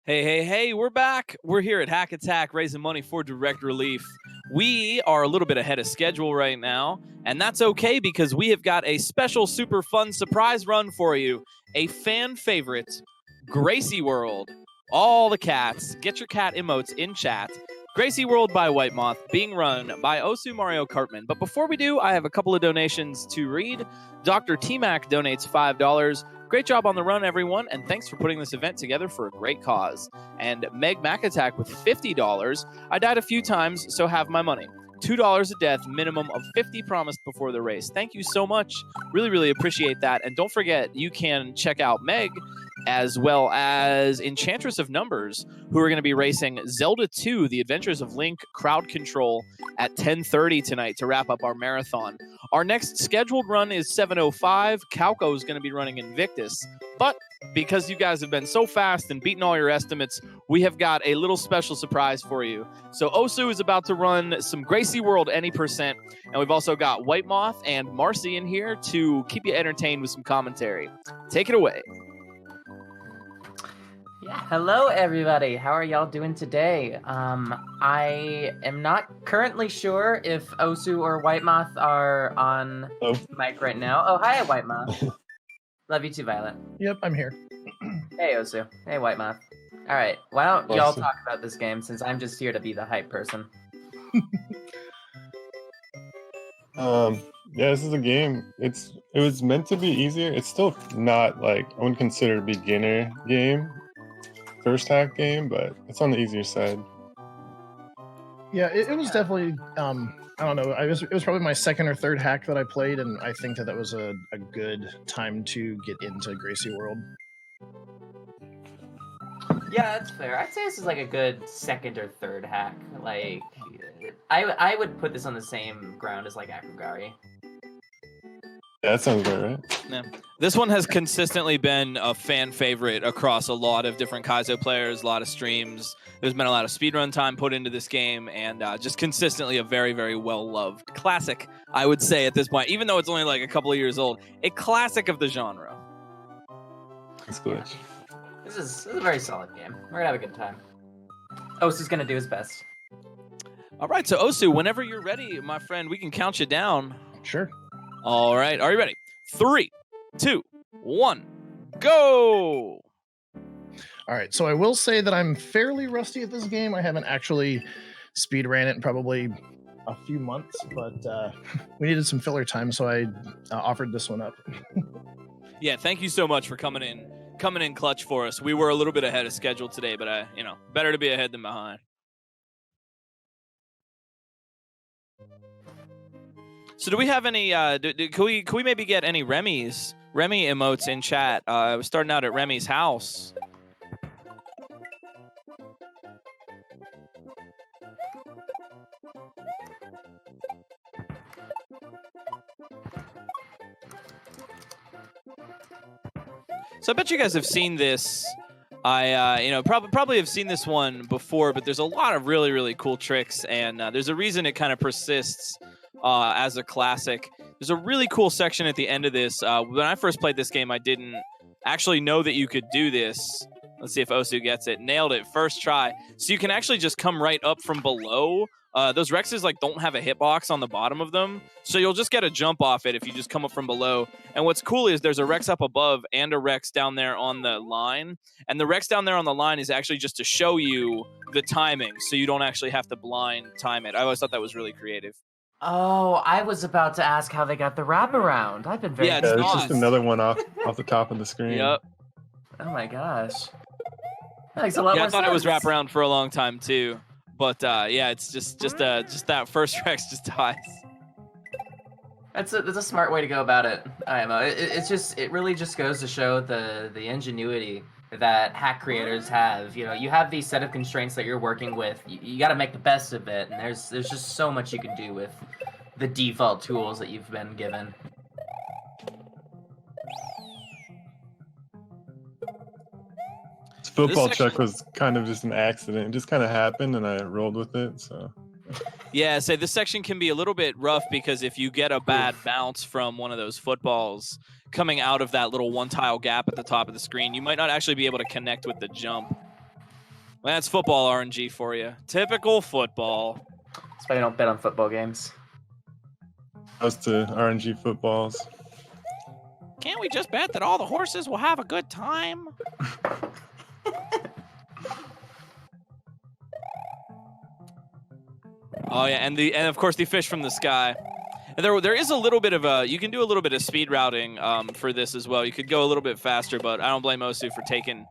Hey, we're back. We're here at Hack Attack raising money for direct relief. We are a little bit ahead of schedule right now, and that's okay because we have got a special super fun surprise run for you. A fan favorite, Gracie World. All the cats, get your cat emotes in chat. Gracie World by White Moth, being run by osumariokartman. But before we do, I have a couple of donations to read. Dr. T-Mac donates $5. Great job on the run, everyone, and thanks for putting this event together for a great cause. And Meg Macattack with $50. I died a few times, so have my money. $2 a death, minimum of 50 promised before the race. Thank you so much. Really appreciate that. And don't forget, you can check out Meg as well as Enchantress of Numbers, who are going to be racing Zelda 2, The Adventures of Link Crowd Control at 10:30 tonight to wrap up our marathon. Our next scheduled run is 7:05. Calco is going to be running Invictus. But because you guys have been so fast and beaten all your estimates, we have got a little special surprise for you. So Osu is about to run some Gracie World any percent, and we've also got White Moth and Marcy in here to keep you entertained with some commentary. Take it away. Yeah, hello everybody. How are y'all doing today? I am not currently sure if Osu or White Moth are on mic right now. Oh, hi, White Moth. Love you too, Violet. Yep, I'm here. Hey, Osu. Hey, White Moth. All right, why don't y'all talk about this game since I'm just here to be the hype person? Yeah, this is a game. It was meant to be easier. It's still not like I wouldn't consider it a beginner game. First hack game, but it's on the easier side. Yeah, it was definitely I don't know, it was probably my second or third hack that I played, and I think that was a good time to get into Gracie World. Yeah, that's fair. I'd say this is like a good second or third hack. Like, I would put this on the same ground as like Akugari. Yeah, that sounds good, right? Yeah. This one has consistently been a fan favorite across a lot of different Kaizo players, a lot of streams. There's been a lot of speedrun time put into this game, and just consistently a very well-loved classic, I would say at this point. Even though it's only like a couple of years old, a classic of the genre. That's good. This is a very solid game. We're gonna have a good time. Osu's gonna do his best. All right, so Osu, whenever you're ready, my friend, we can count you down. Sure. All right, are you ready? 3, 2, 1, go! All right, so I will say that I'm fairly rusty at this game. I haven't actually speed ran it in probably a few months, but we needed some filler time, so I offered this one up. Yeah, thank you so much for coming in clutch for us. We were a little bit ahead of schedule today, but better to be ahead than behind. So do we have any, can we maybe get any Remy emotes in chat? I was starting out at Remy's house. So I bet you guys have seen this. I probably have seen this one before, but there's a lot of really cool tricks, and there's a reason it kind of persists as a classic. There's a really cool section at the end of this. When I first played this game, I didn't actually know that you could do this. Let's see if Osu gets it. Nailed it, first try. So you can actually just come right up from below. Those Rexes don't have a hitbox on the bottom of them, so you'll just get a jump off it if you just come up from below. And what's cool is there's a Rex up above and a Rex down there on the line. And the Rex down there on the line is actually just to show you the timing, so you don't actually have to blind time it. I always thought that was really creative. Oh, I was about to ask how they got the wraparound. I've been very it's just another one off the top of the screen. Yep. Oh my gosh. That makes a lot more sense. I thought it was wraparound for a long time too. But it's just that first Rex just dies. That's a smart way to go about it, IMO. It really just goes to show the ingenuity that hack creators have. You have these set of constraints that you're working with. You got to make the best of it, and there's just so much you can do with the default tools that you've been given. This football check was kind of just an accident. It just kind of happened, and I rolled with it. So. Yeah, so this section can be a little bit rough because if you get a bad bounce from one of those footballs coming out of that little one-tile gap at the top of the screen, you might not actually be able to connect with the jump. That's football RNG for you. Typical football. That's why I don't bet on football games. Goes to RNG footballs. Can't we just bet that all the horses will have a good time? Oh yeah, and of course the fish from the sky. And there is a little bit of you can do a little bit of speed routing for this as well. You could go a little bit faster, but I don't blame Osu for taking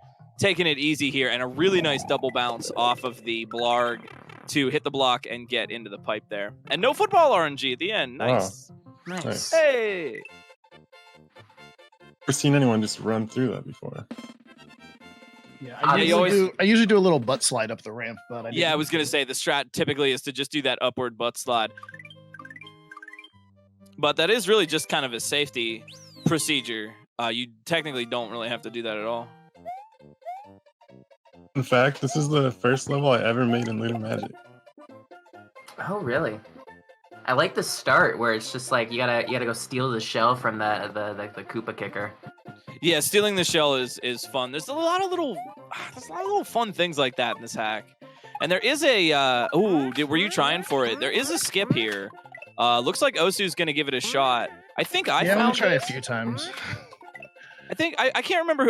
it easy here, and a really nice double bounce off of the blarg to hit the block and get into the pipe there. And no football RNG at the end. Nice. Wow. Nice. Hey. Never seen anyone just run through that before. Yeah, I usually do a little butt slide up the ramp, but I was gonna say the strat typically is to just do that upward butt slide, but that is really just kind of a safety procedure. You technically don't really have to do that at all. In fact, this is the first level I ever made in Lunar Magic. Oh, really? I like the start where it's just like you gotta go steal the shell from the Koopa kicker. Yeah, stealing the shell is fun. There's a lot of little fun things like that in this hack. And there is a were you trying for it? There is a skip here. Looks like Osu's gonna give it a shot. I think I'm gonna try a few times. I think I can't remember.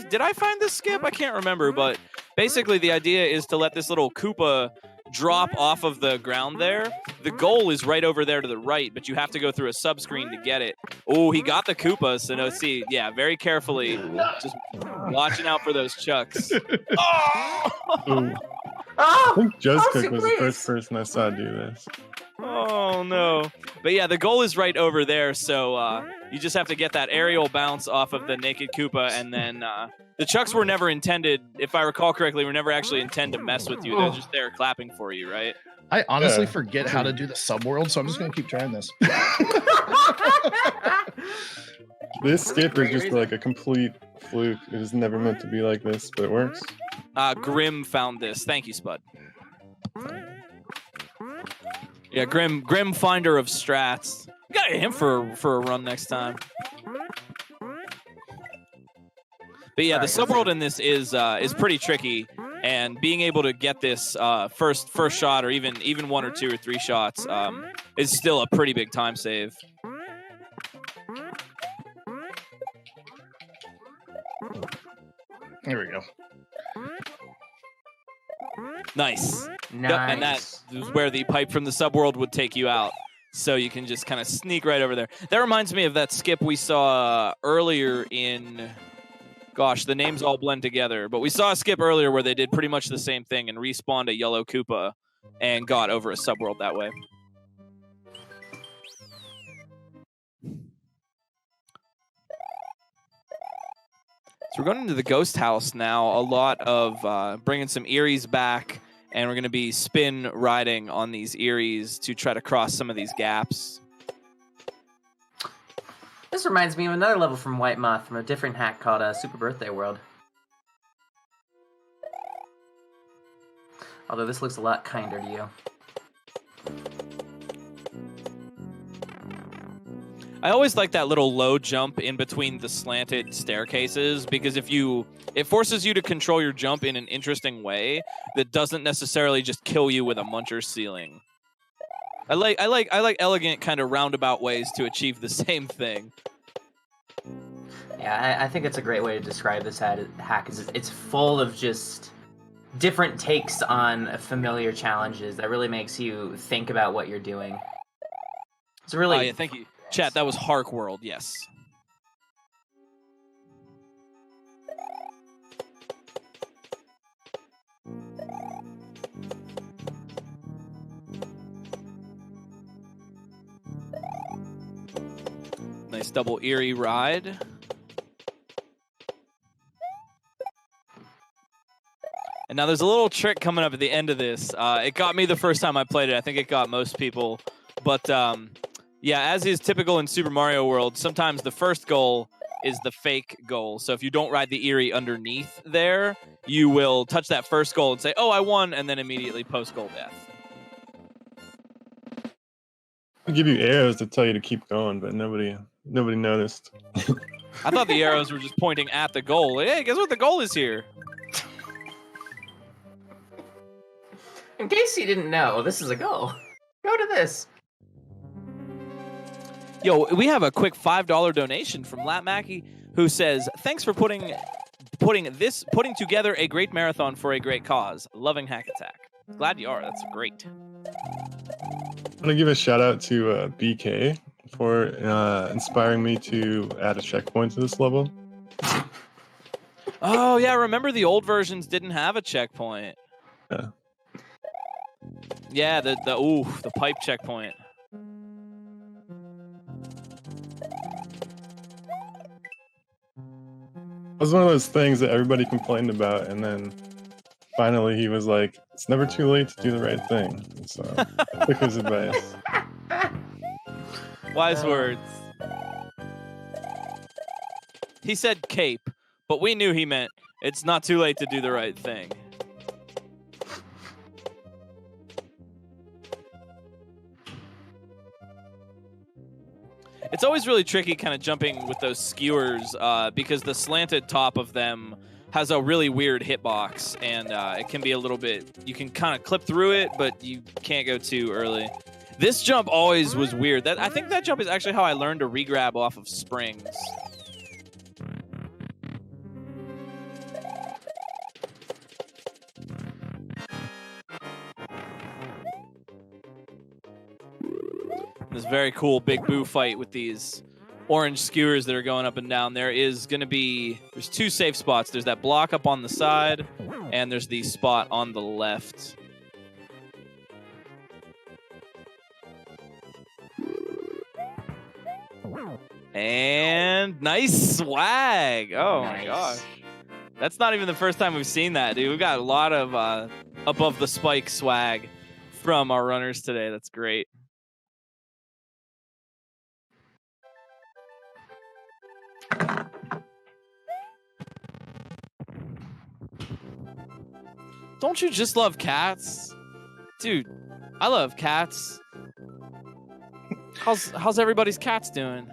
Did I find this skip? I can't remember, but basically the idea is to let this little Koopa drop off of the ground there. The goal is right over there to the right, but you have to go through a subscreen to get it. Oh, he got the Koopa, so no, see, yeah, very carefully, just watching out for those chucks. I think Justick was the first person I saw do this. Oh no. But yeah, the goal is right over there, so you just have to get that aerial bounce off of the naked Koopa, and then the chucks were never intended, if I recall correctly, were never actually intended to mess with you. They're just there clapping for you, right? I honestly forget how to do the subworld, so I'm just going to keep trying this. This skip is just like a complete fluke. It is never meant to be like this, but it works. Grim found this. Thank you, Spud. Yeah, Grim finder of strats. We gotta get him for a run next time. But yeah, the subworld in this is pretty tricky, and being able to get this first shot, or even one or two or three shots, is still a pretty big time save. Here we go. Nice. Yep, and that is where the pipe from the subworld would take you out. So you can just kind of sneak right over there. That reminds me of that skip we saw earlier in... Gosh, the names all blend together. But we saw a skip earlier where they did pretty much the same thing and respawned a yellow Koopa and got over a subworld that way. So we're going into the ghost house now. A lot of bringing some Eries back, and we're going to be spin riding on these Eries to try to cross some of these gaps. This reminds me of another level from White Moth from a different hack called Super Birthday World. Although this looks a lot kinder to you. I always like that little low jump in between the slanted staircases, because it forces you to control your jump in an interesting way that doesn't necessarily just kill you with a muncher ceiling. I like elegant kind of roundabout ways to achieve the same thing. Yeah, I think it's a great way to describe this hack. Is it's full of just different takes on familiar challenges that really makes you think about what you're doing. It's really... yeah, thank you. Chat, that was Hark World, yes. Nice double Erie ride. And now there's a little trick coming up at the end of this. It got me the first time I played it. I think it got most people. But yeah, as is typical in Super Mario World, sometimes the first goal is the fake goal. So if you don't ride the Erie underneath there, you will touch that first goal and say, oh, I won, and then immediately post goal death. I'll give you arrows to tell you to keep going, but nobody noticed. I thought the arrows were just pointing at the goal. Hey, guess what the goal is here? In case you didn't know, this is a goal. Go to this. Yo, we have a quick $5 donation from Lat Mackey, who says, "Thanks for putting together a great marathon for a great cause. Loving Hack Attack." Glad you are. That's great. I want to give a shout out to BK for inspiring me to add a checkpoint to this level. Oh yeah, remember the old versions didn't have a checkpoint. Yeah. Yeah, the pipe checkpoint. It was one of those things that everybody complained about, and then finally he was like, "It's never too late to do the right thing." So took his advice. Wise words. He said cape, but we knew he meant it's not too late to do the right thing. It's always really tricky kind of jumping with those skewers because the slanted top of them has a really weird hitbox, and it can be a little bit, you can kind of clip through it, but you can't go too early. This jump always was weird. I think that jump is actually how I learned to regrab off of springs. This very cool big boo fight with these orange skewers that are going up and down. There's two safe spots. There's that block up on the side, and there's the spot on the left. And nice swag. Oh Nice. my gosh. That's not even the first time we've seen that, dude. We've got a lot of above the spike swag from our runners today. That's great. Don't you just love cats? Dude, I love cats. How's everybody's cats doing?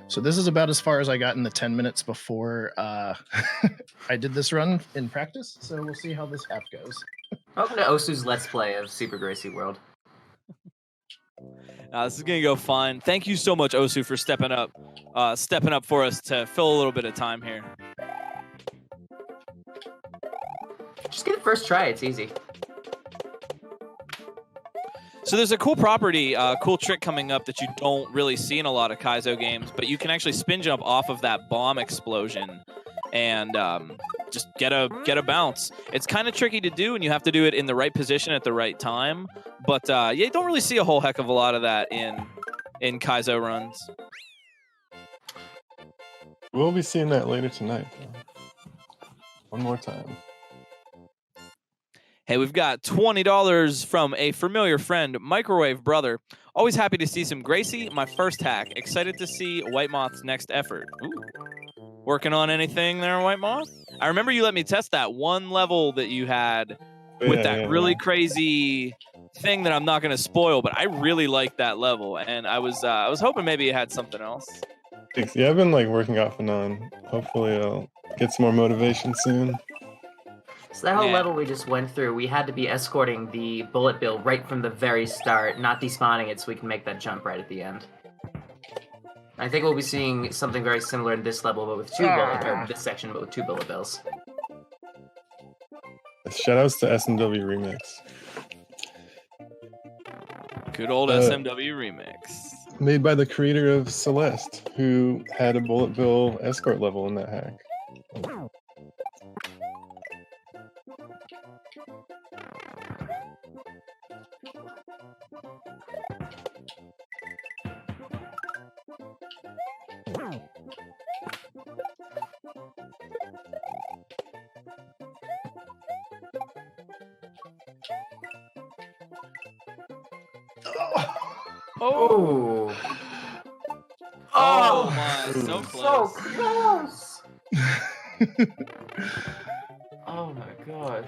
So this is about as far as I got in the 10 minutes before I did this run in practice. So we'll see how this half goes. Welcome to Osu's Let's Play of Super Gracie World. This is gonna go fine. Thank you so much, Osu, for stepping up for us to fill a little bit of time here. Just get it first try, it's easy. So there's a cool property, cool trick coming up that you don't really see in a lot of Kaizo games, but you can actually spin jump off of that bomb explosion and just get a bounce. It's kind of tricky to do, and you have to do it in the right position at the right time. But yeah, you don't really see a whole heck of a lot of that in Kaizo runs. We'll be seeing that later tonight, though. One more time. Hey, we've got $20 from a familiar friend, Microwave Brother. Always happy to see some Gracie, my first hack. Excited to see White Moth's next effort. Ooh. Working on anything there, White Moth? I remember you let me test that one level that you had with that really crazy thing that I'm not going to spoil, but I really liked that level, and I was hoping maybe you had something else. Thanks. Yeah, I've been working off and on. Hopefully I'll get some more motivation soon. So that whole level we just went through, we had to be escorting the bullet bill right from the very start, not despawning it so we can make that jump right at the end. I think we'll be seeing something very similar in this level, but with this section, but with 2 bullet bills. Shoutouts to SMW Remix. Good old SMW Remix. Made by the creator of Celeste, who had a bullet bill escort level in that hack. Oh! Oh my, so close. So close! Oh my gosh.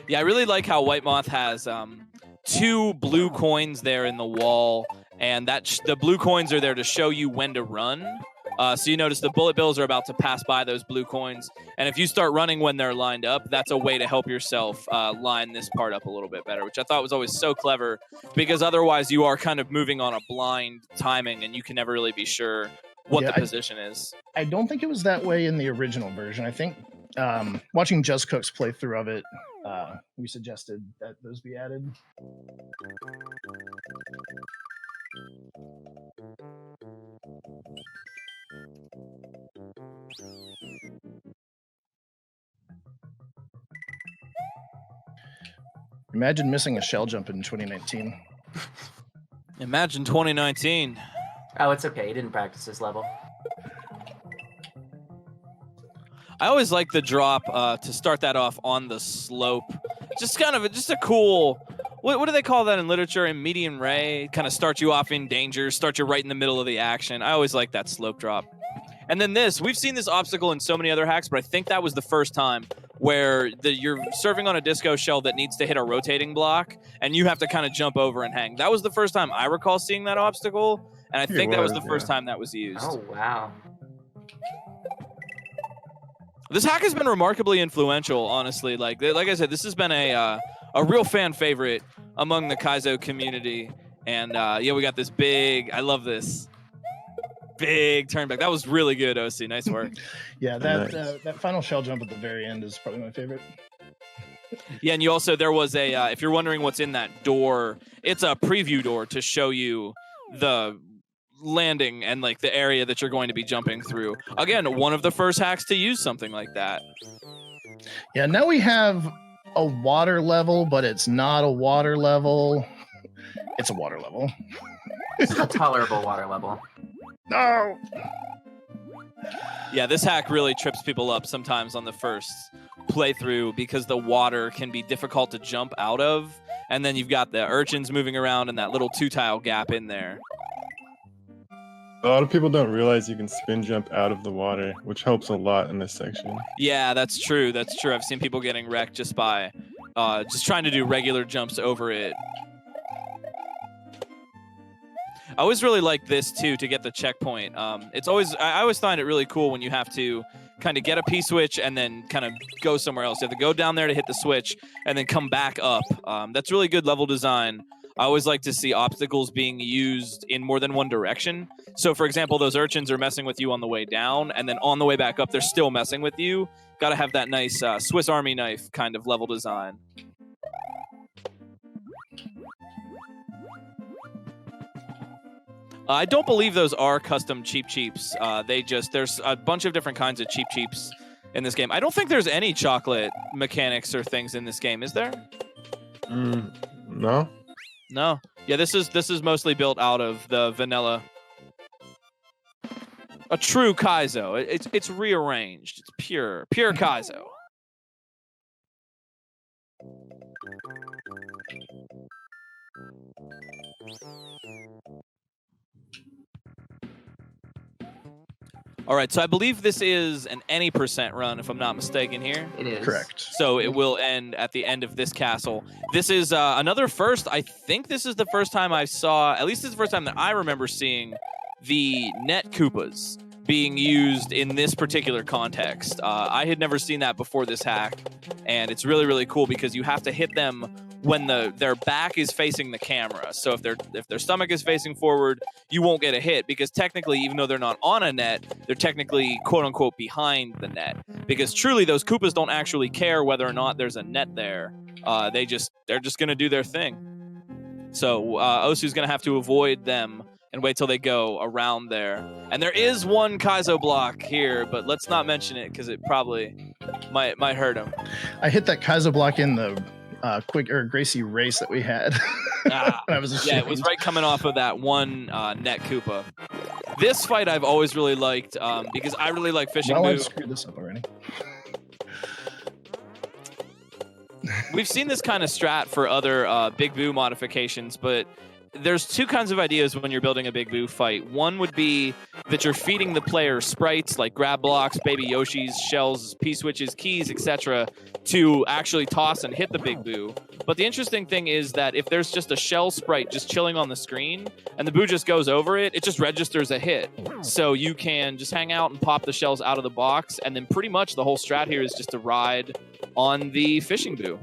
Yeah, I really like how White Moth has 2 blue coins there in the wall, and the blue coins are there to show you when to run. So you notice the bullet bills are about to pass by those blue coins. And if you start running when they're lined up, that's a way to help yourself line this part up a little bit better, which I thought was always so clever, because otherwise you are kind of moving on a blind timing and you can never really be sure what the position is. I don't think it was that way in the original version. I think watching Just Cook's playthrough of it, we suggested that those be added. Imagine missing a shell jump in 2019. Imagine 2019. Oh, it's okay. He didn't practice this level. I always like the drop to start that off on the slope. Just kind of just a cool. What do they call that in literature? In medium ray, kind of start you off in danger, start you right in the middle of the action. I always like that slope drop. And then we've seen this obstacle in so many other hacks, but I think that was the first time where you're surfing on a disco shell that needs to hit a rotating block, and you have to kind of jump over and hang. That was the first time I recall seeing that obstacle, and I think that was the first time that was used. Oh, wow. This hack has been remarkably influential, honestly. Like I said, this has been a real fan favorite among the Kaizo community. And yeah, we got this big. I love this big turn back. That was really good, OC. Nice work. Yeah, that final shell jump at the very end is probably my favorite. Yeah, and there was a. If you're wondering what's in that door, it's a preview door to show you the landing and like the area that you're going to be jumping through. Again, one of the first hacks to use something like that. Yeah, now we have a water level, but it's not a water level. It's a water level. It's a tolerable water level. No. Yeah, this hack really trips people up sometimes on the first playthrough because the water can be difficult to jump out of, and then you've got the urchins moving around and that little 2-tile gap in there. A lot of people don't realize you can spin jump out of the water, which helps a lot in this section. Yeah, that's true. That's true. I've seen people getting wrecked just by just trying to do regular jumps over it. I always really like this too to get the checkpoint. I always find it really cool when you have to kind of get a P-switch and then kind of go somewhere else. You have to go down there to hit the switch and then come back up. That's really good level design. I always like to see obstacles being used in more than one direction. So, for example, those urchins are messing with you on the way down, and then on the way back up, they're still messing with you. Got to have that nice Swiss Army knife kind of level design. I don't believe those are custom cheeps. There's a bunch of different kinds of cheeps in this game. I don't think there's any chocolate mechanics or things in this game, is there? No. No. Yeah, this is mostly built out of the vanilla. A true Kaizo. It's rearranged. It's pure Kaizo. All right, so I believe this is an any % run, if I'm not mistaken here. It is. Correct. So it will end at the end of this castle. This is another first. I think this is the first time I saw, at least it's the first time that I remember seeing the net Koopas being used in this particular context. I had never seen that before this hack, and it's really, really cool because you have to hit them when their back is facing the camera. So if their stomach is facing forward, you won't get a hit because technically, even though they're not on a net, they're technically quote unquote behind the net. Because truly, those Koopas don't actually care whether or not there's a net there. They're just gonna do their thing. So Osu's gonna have to avoid them and wait till they go around there. And there is one Kaizo block here, but let's not mention it because it probably might hurt him. I hit that Kaizo block in the Gracie race that we had. When I was yeah, it was right coming off of that one net Koopa. This fight I've always really liked because I really like fishing. Well, I've screwed this up already. We've seen this kind of strat for other Big Boo modifications, but there's two kinds of ideas when you're building a Big Boo fight. One would be that you're feeding the player sprites like grab blocks, baby Yoshis, shells, P-switches, keys, etc. to actually toss and hit the Big Boo. But the interesting thing is that if there's just a shell sprite just chilling on the screen and the Boo just goes over it, it just registers a hit. So you can just hang out and pop the shells out of the box, and then pretty much the whole strat here is just to ride on the fishing Boo.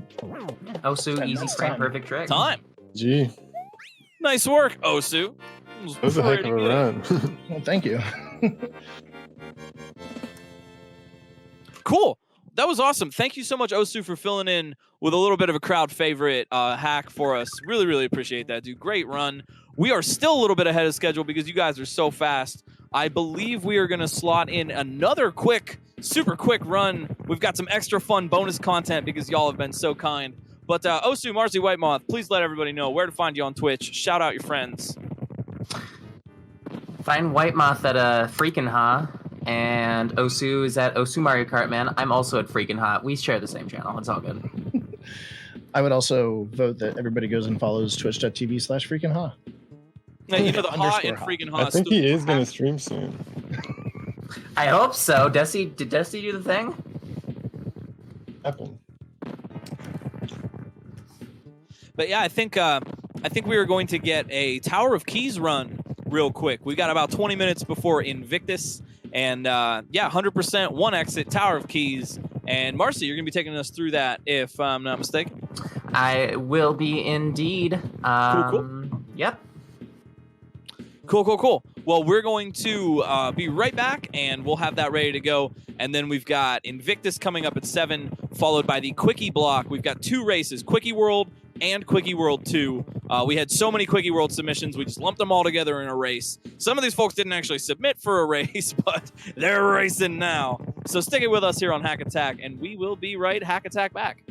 Osu, And easy that's frame, time. perfect trick. Time. Gee, Nice work, Osu. that was a heck of a run. Well, thank you. Cool. That was awesome. Thank you so much, Osu, for filling in with a little bit of a crowd favorite hack for us. Really, really appreciate that, dude. Great run. We are still a little bit ahead of schedule because you guys are so fast. I believe we are going to slot in another quick, super quick run. We've got some extra fun bonus content because y'all have been so kind. But Osu, Marcy, White Moth, please let everybody know where to find you on Twitch. Shout out your friends. Find White Moth at Freakin' Ha, and Osu is at osumariokartman. I'm also at Freakin' Ha. We share the same channel. It's all good. I would also vote that everybody goes and follows twitch.tv/freakinha. Now, you know the Ha Underscore and Ha. freaking I Ha. think he is going to stream soon. I hope so. Did Desi do the thing? Happen. But yeah, I think we are going to get a Tower of Keys run real quick. We got about 20 minutes before Invictus, and 100% one exit Tower of Keys. And Marcy, you're gonna be taking us through that, if I'm not mistaken. I will be indeed. Cool. Yep. Cool. Well, we're going to be right back, and we'll have that ready to go. And then we've got Invictus coming up at 7, followed by the Quickie block. We've got 2 races, Quickie World and Quickie World 2. We had so many Quickie World submissions, we just lumped them all together in a race. Some of these folks didn't actually submit for a race, but they're racing now. So stick it with us here on Hack Attack, and we will be right Hack Attack back.